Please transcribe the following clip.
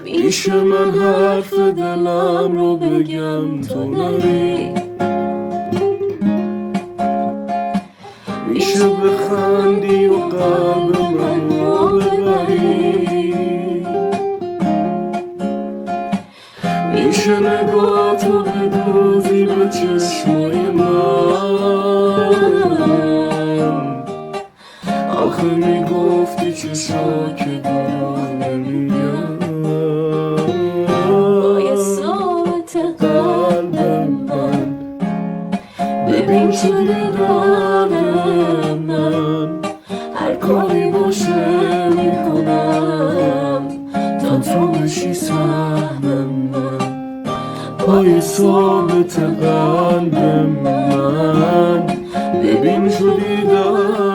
میشه من حرف دلم رو بگم تو نری، میشه بخندی و قلب من رو ببری، میشه نگاه تو بدوزی به چشمای من. آخه میگفتی چشا که دارم نمیگم با یه صورت قلب من. ببین شدی قلب من، هر کاری باشه میکنم تا تو بشی سهم من. پای ثابت قلب من، ببین شدی قلب